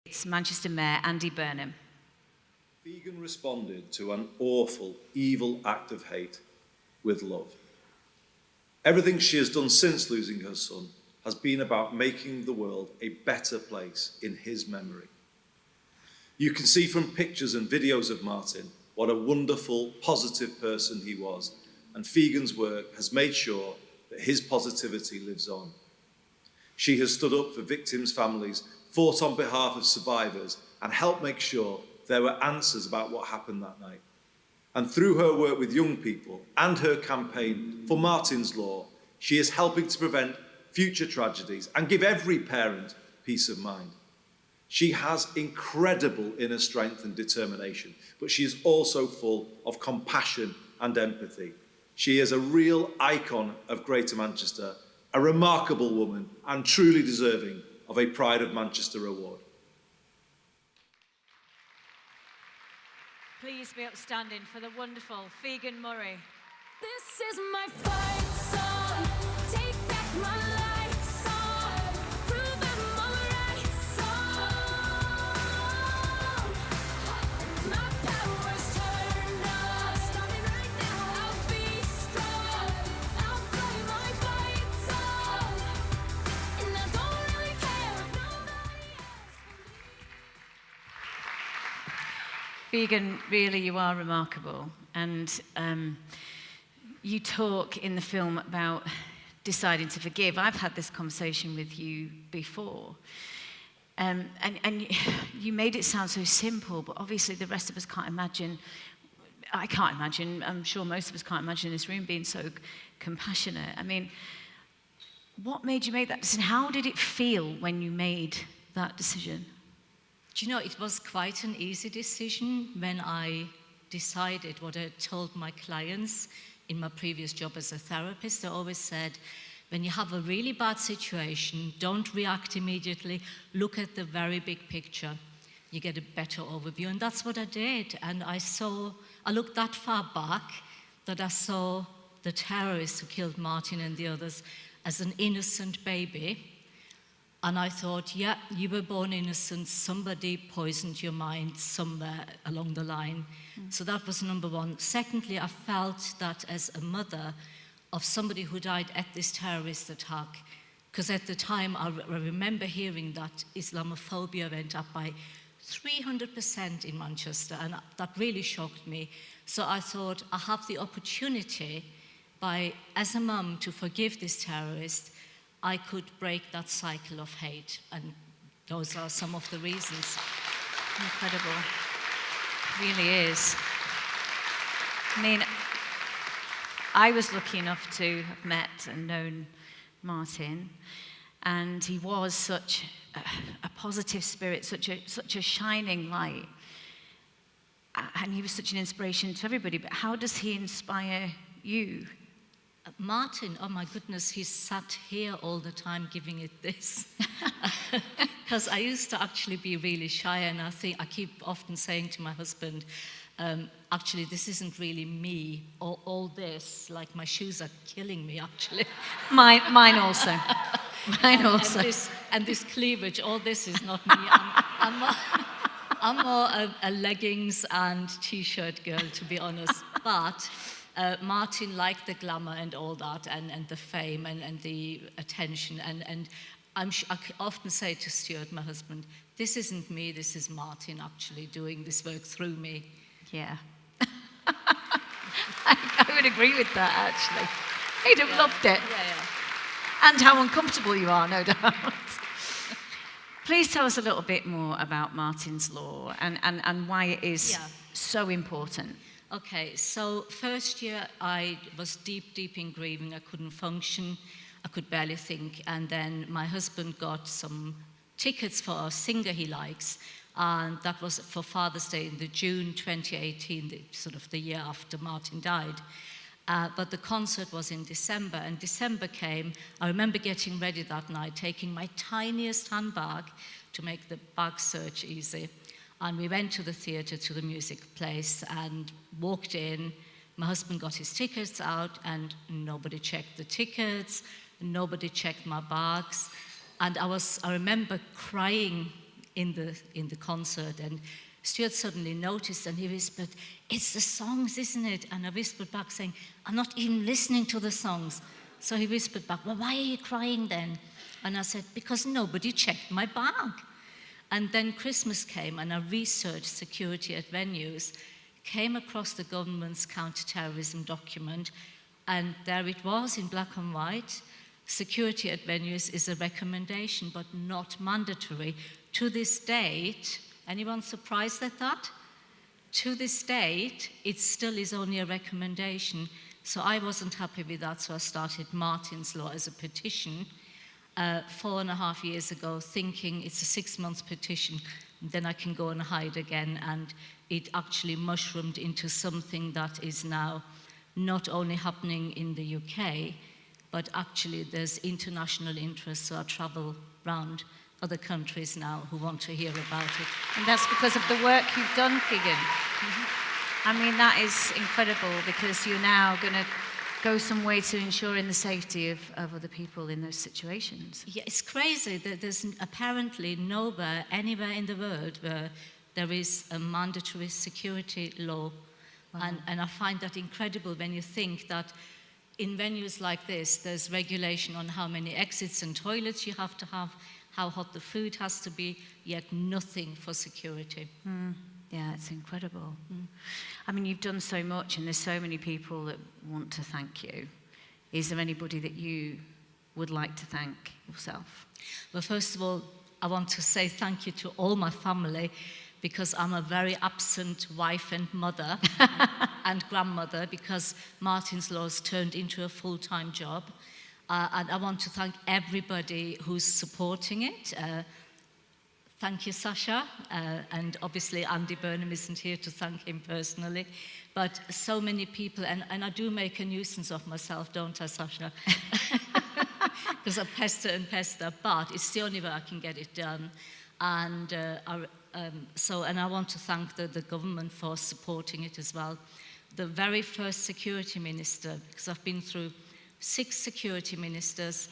It's Manchester Mayor Andy Burnham. Figen responded to an awful, evil act of hate with love. Everything she has done since losing her son has been about making the world a better place in his memory. You can see from pictures and videos of Martin what a wonderful, positive person he was, and Figen's work has made sure that his positivity lives on. She has stood up for victims' families, fought on behalf of survivors, and helped make sure there were answers about what happened that night. And through her work with young people and her campaign for Martin's Law, she is helping to prevent future tragedies and give every parent peace of mind. She has incredible inner strength and determination, but she is also full of compassion and empathy. She is a real icon of Greater Manchester, a remarkable woman, and truly deserving of a Pride of Manchester award. Please be upstanding for the wonderful Figen Murray. This is my fight song. Take back my life song. Prove I'm alright song. My power's turned on. Starting right now. I'll be strong. I'll play my fight song. And I don't really care if nobody else believes. Figen, really, you are remarkable. And you talk in the film about deciding to forgive. I've had this conversation with you before. And you made it sound so simple, but obviously the rest of us can't imagine. I can't imagine, I'm sure most of us can't imagine this room being so compassionate. I mean, what made you make that decision? How did it feel when you made that decision? Do you know, it was quite an easy decision when I decided what I told my clients in my previous job as a therapist. I always said, when you have a really bad situation, don't react immediately, look at the very big picture. You get a better overview, and that's what I did. And I looked that far back that I saw the terrorists who killed Martin and the others as an innocent baby. And I thought, yeah, you were born innocent, somebody poisoned your mind somewhere along the line. So that was number one. Secondly, I felt that as a mother of somebody who died at this terrorist attack, because at the time I remember hearing that Islamophobia went up by 300% in Manchester, and that really shocked me. So I thought, I have the opportunity as a mum, to forgive this terrorist. I could break that cycle of hate, and those are some of the reasons. Incredible. It really is. I mean, I was lucky enough to have met and known Martin, and he was such a positive spirit, such a shining light, and he was such an inspiration to everybody. But how does he inspire you? Martin, oh my goodness, he sat here all the time giving it this. Because I used to actually be really shy, and I keep often saying to my husband, actually, this isn't really me, or all this, like my shoes are killing me, actually. Mine also. Mine also. And this cleavage, all this is not me. I'm more a leggings and t-shirt girl, to be honest. But Martin liked the glamour and all that, and the fame and the attention. And I often say to Stuart, my husband, this isn't me, this is Martin actually doing this work through me. Yeah. I would agree with that, actually. He'd have loved it. Yeah. And how uncomfortable you are, no doubt. Please tell us a little bit more about Martin's Law and why it is so important. Okay, so first year I was deep in grieving. I couldn't function. I could barely think. And then my husband got some tickets for a singer he likes. And that was for Father's Day in the June 2018, sort of the year after Martin died. But the concert was in December, and December came. I remember getting ready that night, taking my tiniest handbag to make the bag search easy. And we went to the theatre, to the music place, and walked in. My husband got his tickets out, and nobody checked the tickets, nobody checked my bags. And I remember crying in the concert, and Stuart suddenly noticed and he whispered, "It's the songs, isn't it?" And I whispered back saying, "I'm not even listening to the songs." So he whispered back, "Well, why are you crying then?" And I said, "Because nobody checked my bag." And then Christmas came and I researched security at venues, came across the government's counter-terrorism document, and there it was in black and white. Security at venues is a recommendation, but not mandatory. To this date, anyone surprised at that? To this date, it still is only a recommendation. So I wasn't happy with that, so I started Martin's Law as a petition 4.5 years ago, thinking it's a 6-month petition, then I can go and hide again, and it actually mushroomed into something that is now not only happening in the UK, but actually there's international interest, so I travel around other countries now who want to hear about it. And that's because of the work you've done, Figen. I mean, that is incredible, because you're now going to go some way to ensuring the safety of other people in those situations. Yeah, it's crazy that there's apparently nowhere, anywhere in the world where there is a mandatory security law. Wow. And I find that incredible when you think that in venues like this, there's regulation on how many exits and toilets you have to have, how hot the food has to be, yet nothing for security. Yeah, it's incredible. I mean, you've done so much, and there's so many people that want to thank you. Is there anybody that you would like to thank yourself? Well, first of all, I want to say thank you to all my family, because I'm a very absent wife and mother and grandmother, because Martin's Law's turned into a full-time job. And I want to thank everybody who's supporting it. Thank you, Sasha. And obviously Andy Burnham isn't here to thank him personally. But so many people, and I do make a nuisance of myself, don't I, Sasha? Because I pester and pester, but it's the only way I can get it done. And I want to thank the government for supporting it as well. The very first security minister, because I've been through 6 security ministers,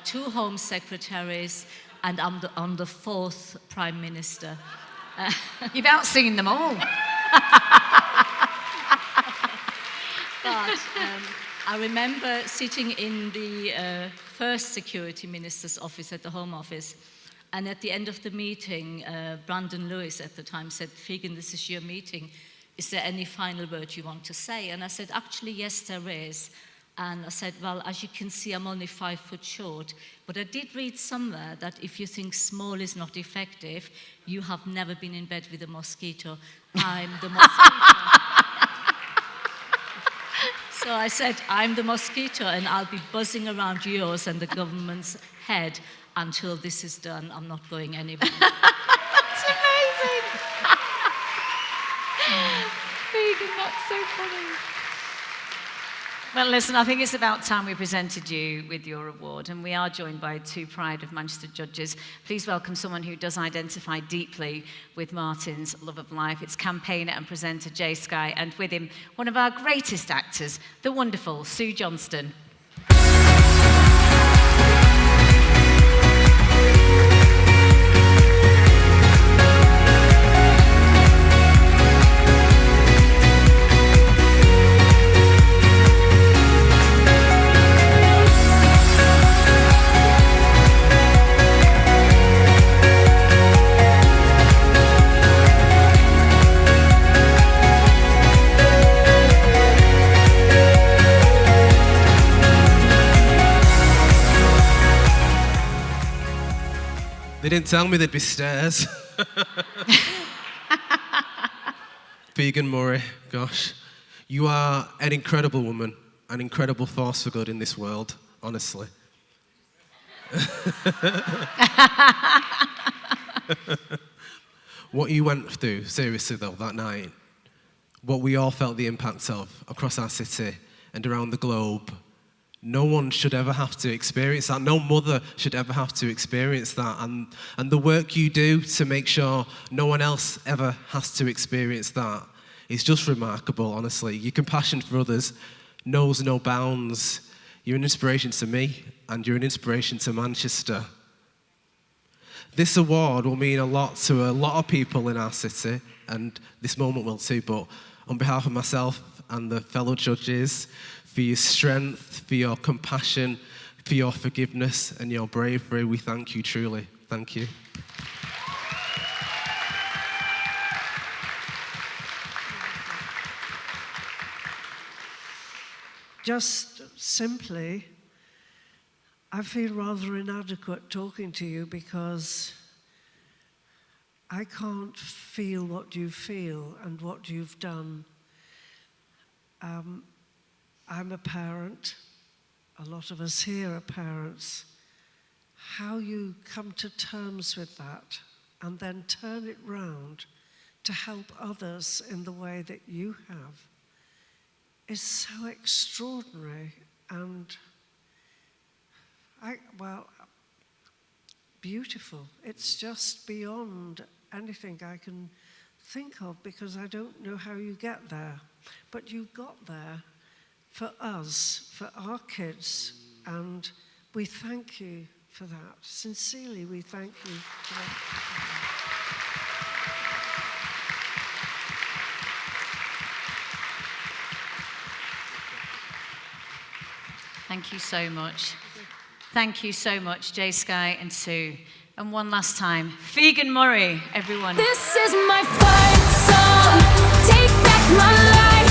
2 home secretaries, and I'm the 4th prime minister. You've outseen them all. But I remember sitting in the first security minister's office at the Home Office, and at the end of the meeting, Brandon Lewis at the time said, "Figen, this is your meeting. Is there any final word you want to say?" And I said, "Actually, yes, there is." And I said, "Well, as you can see, I'm only 5 foot short, but I did read somewhere that if you think small is not effective, you have never been in bed with a mosquito. I'm the mosquito." So I said, "I'm the mosquito, and I'll be buzzing around yours and the government's head until this is done. I'm not going anywhere." That's amazing. Figen, that's so funny. Well, listen, I think it's about time we presented you with your award, and we are joined by 2 Pride of Manchester judges. Please welcome someone who does identify deeply with Martin's love of life. It's campaigner and presenter Jsky, and with him, one of our greatest actors, the wonderful Sue Johnston. They didn't tell me there'd be stairs. Figen Murray, gosh. You are an incredible woman, an incredible force for good in this world, honestly. What you went through, seriously though, that night, what we all felt the impact of across our city and around the globe, no one should ever have to experience that. No mother should ever have to experience that. And the work you do to make sure no one else ever has to experience that is just remarkable, honestly. Your compassion for others knows no bounds. You're an inspiration to me, and you're an inspiration to Manchester. This award will mean a lot to a lot of people in our city, and this moment will too, but on behalf of myself and the fellow judges, for your strength, for your compassion, for your forgiveness and your bravery, we thank you truly. Thank you. Just simply, I feel rather inadequate talking to you because I can't feel what you feel and what you've done. I'm a parent. A lot of us here are parents. How you come to terms with that and then turn it round to help others in the way that you have is so extraordinary and beautiful. It's just beyond anything I can think of because I don't know how you get there. But you got there for us, for our kids, and we thank you for that. Sincerely, we thank you for that. Thank you so much. Thank you so much, Jsky and Sue. And one last time, Figen Murray, everyone. This is my fight song. Take back my life.